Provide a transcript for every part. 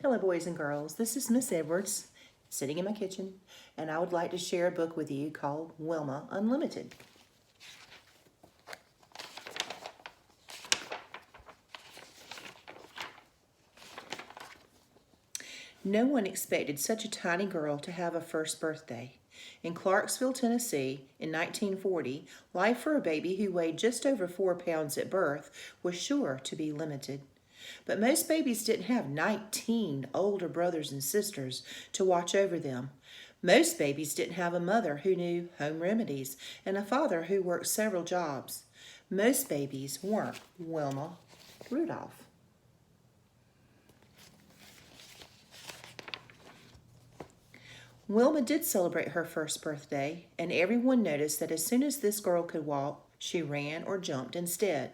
Hello, boys and girls. This is Miss Edwards, sitting in my kitchen, and I would like to share a book with you called Wilma Unlimited. No one expected such a tiny girl to have a first birthday. In Clarksville, Tennessee, in 1940, life for a baby who weighed just over 4 pounds at birth was sure to be limited. But most babies didn't have 19 older brothers and sisters to watch over them. Most babies didn't have a mother who knew home remedies and a father who worked several jobs. Most babies weren't Wilma Rudolph. Wilma did celebrate her first birthday, and everyone noticed that as soon as this girl could walk, she ran or jumped instead.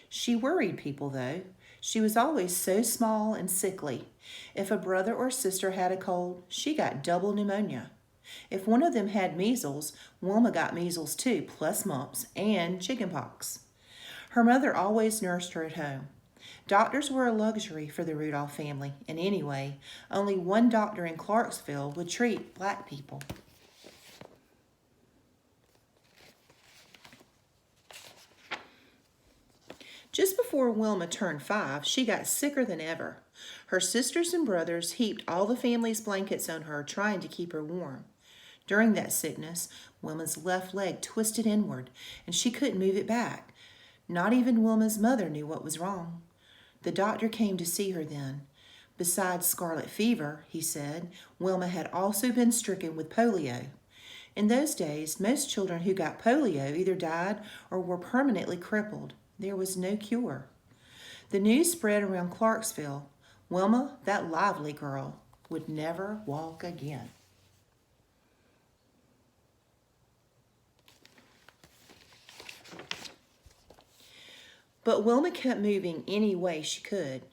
She worried people, though. She was always so small and sickly. If a brother or sister had a cold, she got double pneumonia. If one of them had measles, Wilma got measles too, plus mumps and chickenpox. Her mother always nursed her at home. Doctors were a luxury for the Rudolph family, and anyway, only one doctor in Clarksville would treat black people. Just before Wilma turned 5, she got sicker than ever. Her sisters and brothers heaped all the family's blankets on her, trying to keep her warm. During that sickness, Wilma's left leg twisted inward, and she couldn't move it back. Not even Wilma's mother knew what was wrong. The doctor came to see her then. Besides scarlet fever, he said, Wilma had also been stricken with polio. In those days, most children who got polio either died or were permanently crippled. There was no cure. The news spread around Clarksville. Wilma, that lively girl, would never walk again. But Wilma kept moving any way she could.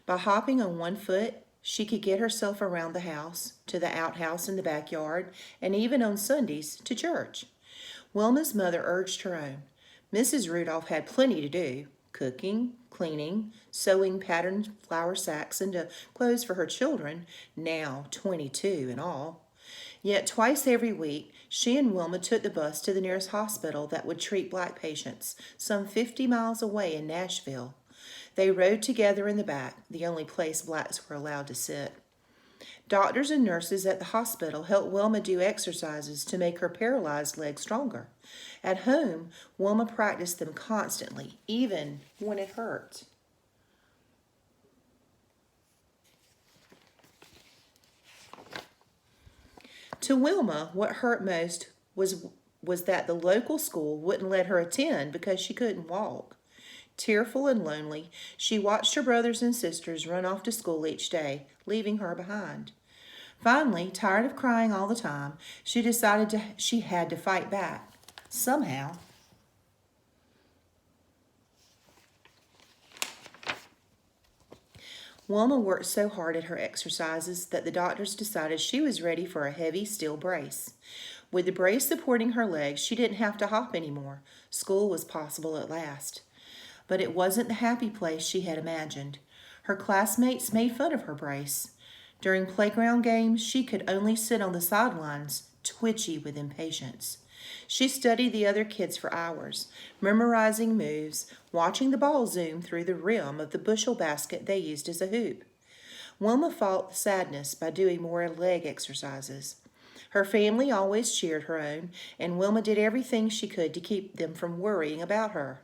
By hopping on one foot, she could get herself around the house, to the outhouse in the backyard, and even on Sundays to church. Wilma's mother urged her on. Mrs. Rudolph had plenty to do: cooking, cleaning, sewing patterned flour sacks into clothes for her children, now 22 in all. Yet twice every week, she and Wilma took the bus to the nearest hospital that would treat black patients, some 50 miles away in Nashville. They rode together in the back, the only place blacks were allowed to sit. Doctors and nurses at the hospital helped Wilma do exercises to make her paralyzed leg stronger. At home, Wilma practiced them constantly, even when it hurt. To Wilma, what hurt most was that the local school wouldn't let her attend because she couldn't walk. Tearful and lonely, she watched her brothers and sisters run off to school each day, leaving her behind. Finally, tired of crying all the time, she decided she had to fight back, somehow. Wilma worked so hard at her exercises that the doctors decided she was ready for a heavy steel brace. With the brace supporting her legs, she didn't have to hop anymore. School was possible at last. But it wasn't the happy place she had imagined. Her classmates made fun of her brace. During playground games, she could only sit on the sidelines, twitchy with impatience. She studied the other kids for hours, memorizing moves, watching the ball zoom through the rim of the bushel basket they used as a hoop. Wilma fought the sadness by doing more leg exercises. Her family always cheered her on, and Wilma did everything she could to keep them from worrying about her.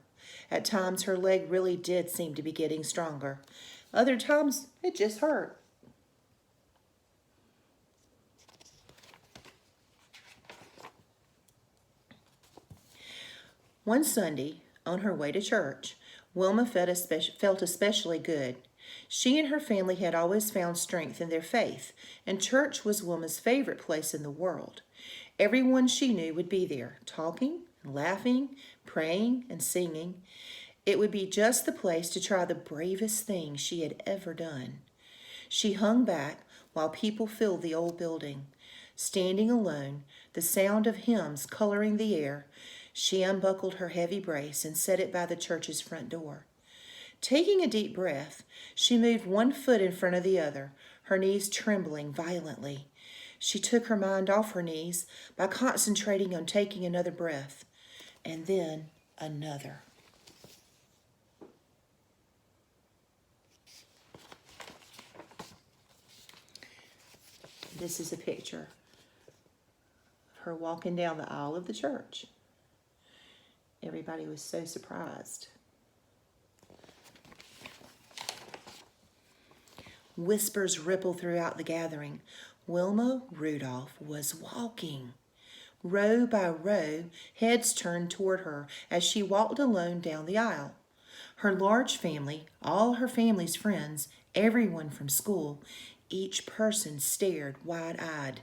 At times, her leg really did seem to be getting stronger. Other times, it just hurt. One Sunday, on her way to church, Wilma felt especially good. She and her family had always found strength in their faith, and church was Wilma's favorite place in the world. Everyone she knew would be there, talking, laughing, praying, and singing. It would be just the place to try the bravest thing she had ever done. She hung back while people filled the old building. Standing alone, the sound of hymns coloring the air, she unbuckled her heavy brace and set it by the church's front door. Taking a deep breath, she moved one foot in front of the other, her knees trembling violently. She took her mind off her knees by concentrating on taking another breath, and then another. This is a picture of her walking down the aisle of the church. Everybody was so surprised. Whispers rippled throughout the gathering. Wilma Rudolph was walking. Row by row, heads turned toward her as she walked alone down the aisle. Her large family, all her family's friends, everyone from school, each person stared wide-eyed.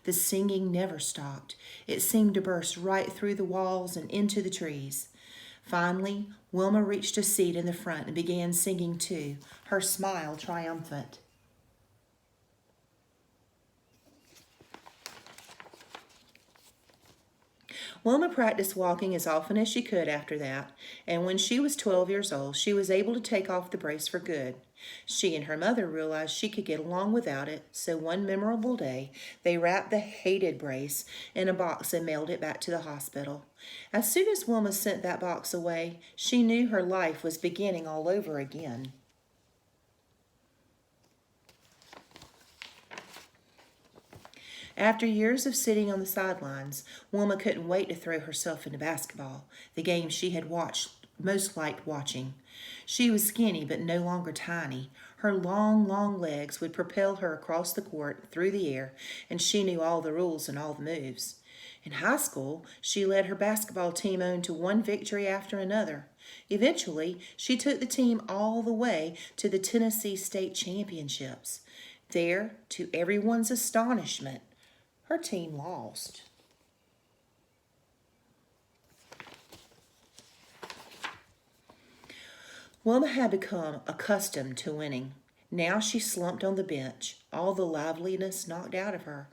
The singing never stopped. It seemed to burst right through the walls and into the trees. Finally, Wilma reached a seat in the front and began singing too, her smile triumphant. Wilma practiced walking as often as she could after that, and when she was 12 years old, she was able to take off the brace for good. She and her mother realized she could get along without it, so one memorable day, they wrapped the hated brace in a box and mailed it back to the hospital. As soon as Wilma sent that box away, she knew her life was beginning all over again. After years of sitting on the sidelines, Wilma couldn't wait to throw herself into basketball, the game she had most liked watching. She was skinny but no longer tiny. Her long, long legs would propel her across the court through the air, and she knew all the rules and all the moves. In high school, she led her basketball team on to one victory after another. Eventually, she took the team all the way to the Tennessee State Championships. There, to everyone's astonishment, her team lost. Wilma had become accustomed to winning. Now she slumped on the bench, all the liveliness knocked out of her.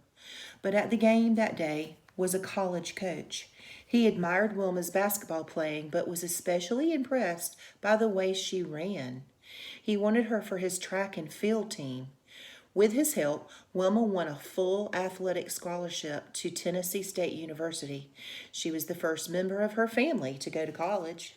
But at the game that day was a college coach. He admired Wilma's basketball playing, but was especially impressed by the way she ran. He wanted her for his track and field team. With his help, Wilma won a full athletic scholarship to Tennessee State University. She was the first member of her family to go to college.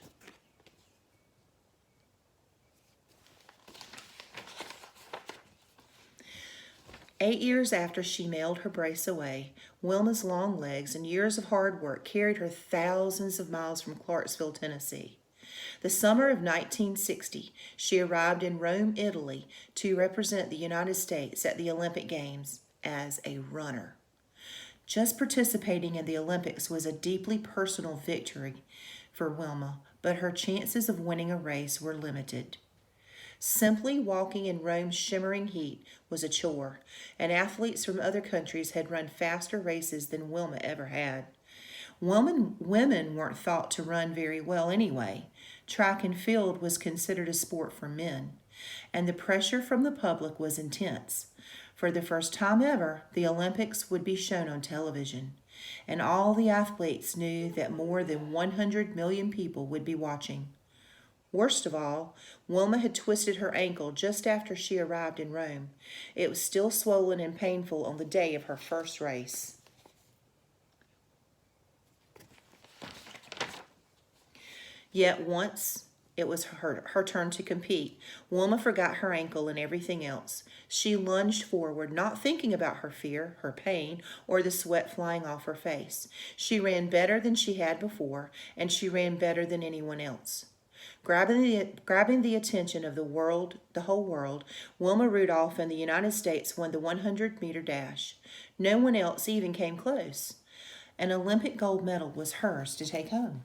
Eight years after she mailed her brace away, Wilma's long legs and years of hard work carried her thousands of miles from Clarksville, Tennessee. The summer of 1960, she arrived in Rome, Italy, to represent the United States at the Olympic Games as a runner. Just participating in the Olympics was a deeply personal victory for Wilma, but her chances of winning a race were limited. Simply walking in Rome's shimmering heat was a chore, and athletes from other countries had run faster races than Wilma ever had. Women weren't thought to run very well anyway. Track and field was considered a sport for men, and the pressure from the public was intense. For the first time ever, the Olympics would be shown on television, and all the athletes knew that more than 100 million people would be watching. Worst of all, Wilma had twisted her ankle just after she arrived in Rome. It was still swollen and painful on the day of her first race. Yet once it was her turn to compete, Wilma forgot her ankle and everything else. She lunged forward, not thinking about her fear, her pain, or the sweat flying off her face. She ran better than she had before, and she ran better than anyone else. Grabbing the attention of the whole world, Wilma Rudolph and the United States won the 100-meter dash. No one else even came close. An Olympic gold medal was hers to take home.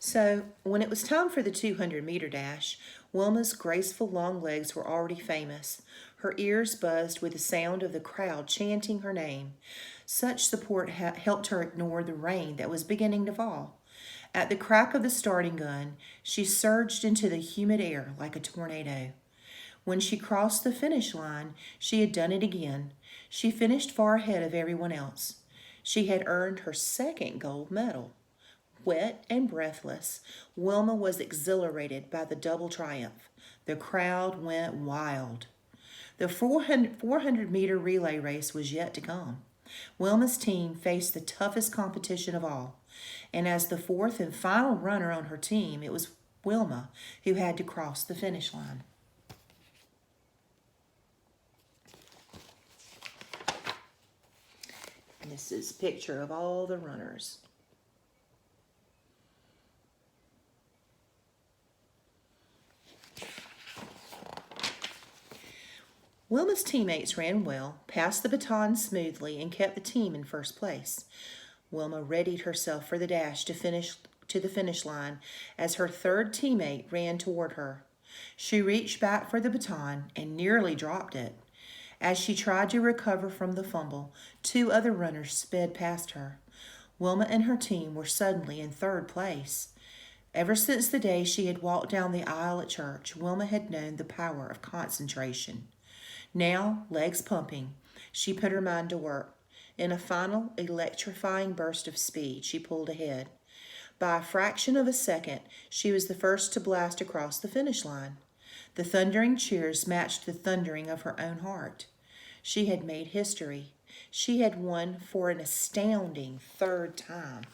So, when it was time for the 200-meter dash, Wilma's graceful long legs were already famous. Her ears buzzed with the sound of the crowd chanting her name. Such support helped her ignore the rain that was beginning to fall. At the crack of the starting gun, she surged into the humid air like a tornado. When she crossed the finish line, she had done it again. She finished far ahead of everyone else. She had earned her second gold medal. Wet and breathless, Wilma was exhilarated by the double triumph. The crowd went wild. The 400-meter relay race was yet to come. Wilma's team faced the toughest competition of all, and as the fourth and final runner on her team, it was Wilma who had to cross the finish line. And this is a picture of all the runners. Wilma's teammates ran well, passed the baton smoothly, and kept the team in first place. Wilma readied herself for the dash to the finish line as her third teammate ran toward her. She reached back for the baton and nearly dropped it. As she tried to recover from the fumble, two other runners sped past her. Wilma and her team were suddenly in third place. Ever since the day she had walked down the aisle at church, Wilma had known the power of concentration. Now, legs pumping, she put her mind to work. In a final, electrifying burst of speed, she pulled ahead. By a fraction of a second, she was the first to blast across the finish line. The thundering cheers matched the thundering of her own heart. She had made history. She had won for an astounding third time.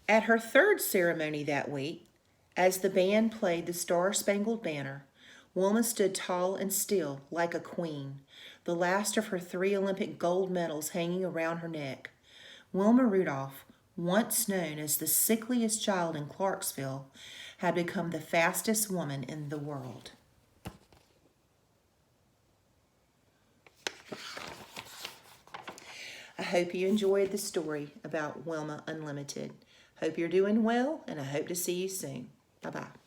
At her third ceremony that week, as the band played the Star-Spangled Banner, Wilma stood tall and still like a queen, the last of her 3 Olympic gold medals hanging around her neck. Wilma Rudolph, once known as the sickliest child in Clarksville, had become the fastest woman in the world. I hope you enjoyed the story about Wilma Unlimited. Hope you're doing well, and I hope to see you soon. Bye-bye.